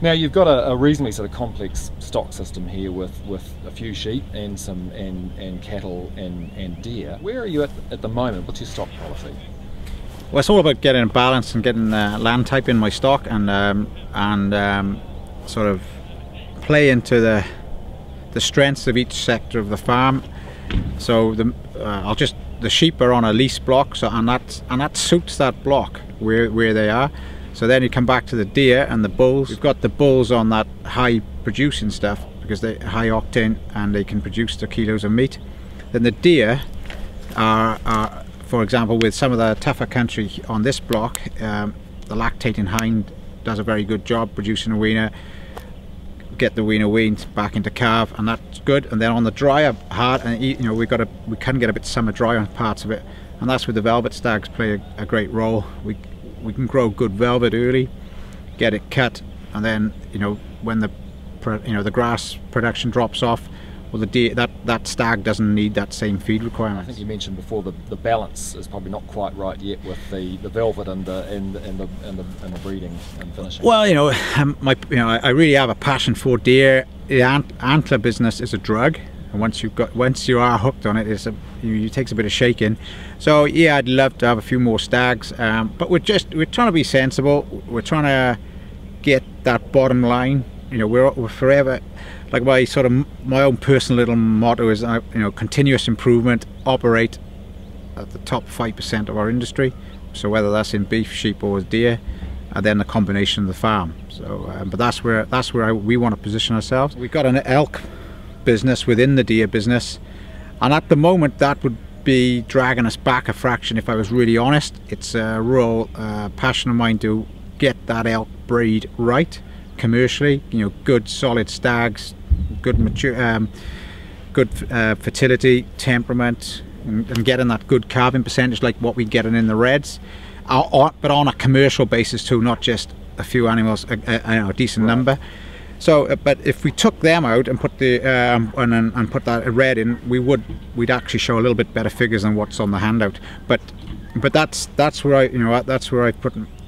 Now you've got a reasonably sort of complex stock system here with a few sheep and some and cattle and deer. Where are you at the moment? What's your stock policy? Well, it's all about getting a balance and getting land type in my stock and sort of play into the strengths of each sector of the farm. So the sheep are on a lease block, so and that suits that block where they are. So then you come back to the deer and the bulls. We've got the bulls on that high producing stuff because they're high octane and they can produce the kilos of meat. Then the deer are for example, with some of the tougher country on this block, the lactating hind does a very good job producing a weaner, get the weaner weaned back into calf, and that's good. And then on the drier hard, and you know, we can get a bit summer dry on parts of it, and that's where the velvet stags play a great role. We can grow good velvet early, get it cut, and then you know when the grass production drops off, well, the deer, that stag doesn't need that same feed requirement. I think you mentioned before the balance is probably not quite right yet with the velvet and the breeding and finishing. Well, you know, I really have a passion for deer. The antler business is a drug, and once you are hooked on it, it takes a bit of shaking. So yeah, I'd love to have a few more stags, but we're trying to be sensible. We're trying to get that bottom line. You know, we're forever, like my own personal little motto is, you know, continuous improvement, operate at the top 5% of our industry. So whether that's in beef, sheep or deer, and then the combination of the farm. So, but that's where we want to position ourselves. We've got an elk business within the deer business, and at the moment that would be dragging us back a fraction. If I was really honest, it's a real passion of mine to get that elk breed right. Commercially, you know, good solid stags, good mature, good fertility, temperament, and getting that good calving percentage like what we're getting in the reds, but on a commercial basis too, not just a few animals, a decent number. So, but if we took them out and put the and put that red in, we'd actually show a little bit better figures than what's on the handout. But that's where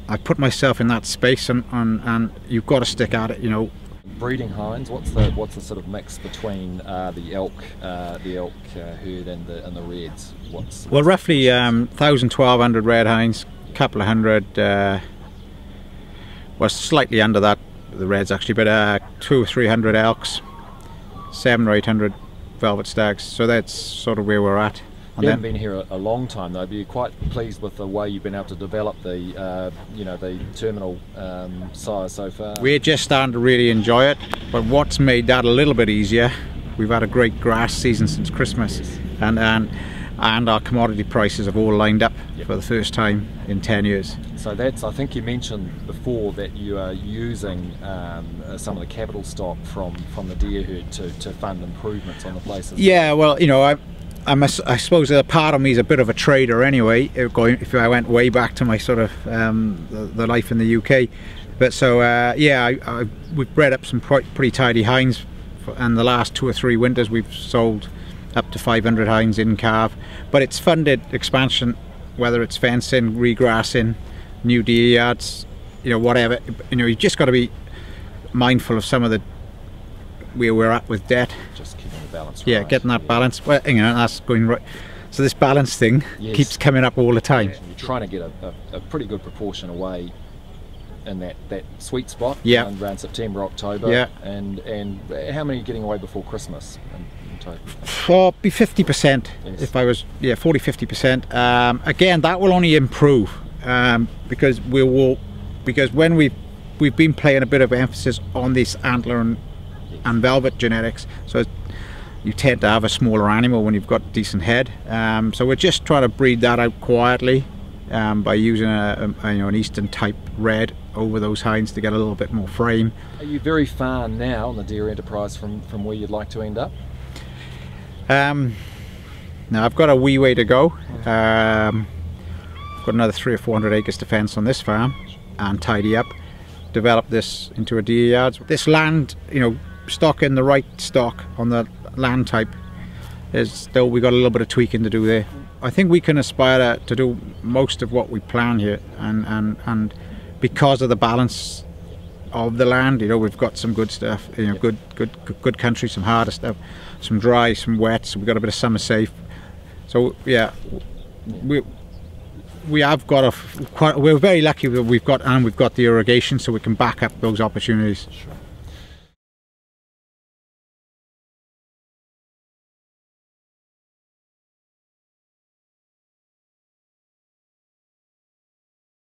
I put myself in that space, and you've got to stick at it, you know. Breeding hinds, what's the sort of mix between the elk herd and the reds? Well, roughly 1,000–1,200 red hinds, a couple of hundred, well, slightly under that, the reds actually, but 200 or 300 elks, 700 or 800 velvet stags. So that's sort of where we're at. You haven't been here a long time though, but you're quite pleased with the way you've been able to develop the the terminal size so far. We're just starting to really enjoy it, but what's made that a little bit easier, we've had a great grass season since Christmas. Yes. And our commodity prices have all lined up. Yep. For the first time in 10 years. So that's, I think you mentioned before that you are using some of the capital stock from the deer herd to fund improvements on the places. Yeah, well, you know, I suppose a part of me is a bit of a trader anyway, if I went way back to my sort of the life in the UK. But so yeah, we've bred up some pretty tidy hinds, and the last 2 or 3 winters we've sold up to 500 hinds in calf. But it's funded expansion, whether it's fencing, regrassing, new deer yards, you know, whatever. You know, you just got to be mindful of some of the where we're at with debt. Just keeping the balance. Yeah, right. Getting that balance. Well, you know, that's going right. So this balance thing keeps coming up all the time. You're trying to get a pretty good proportion away in that sweet spot. Yeah. Around September, October. Yeah. And how many are you getting away before Christmas? Oh, be 50%. Yes. If I was, yeah, 40–50%. Again, that will only improve because when we've been playing a bit of emphasis on this antler and velvet genetics, so you tend to have a smaller animal when you've got decent head. So we're just trying to breed that out quietly by using an eastern type red over those hinds to get a little bit more frame. Are you very far now on the deer enterprise from where you'd like to end up? Now I've got a wee way to go. I've got another 300 or 400 acres to fence on this farm and tidy up, develop this into a deer yard. This land, you know, stock in the right stock on the land type is still, we got a little bit of tweaking to do there. I think we can aspire to do most of what we plan here, and because of the balance of the land. You know, we've got some good stuff, you know, good country, some harder stuff, some dry, some wet, so we've got a bit of summer safe. So yeah, we have got we're very lucky that we've got the irrigation, so we can back up those opportunities. Sure.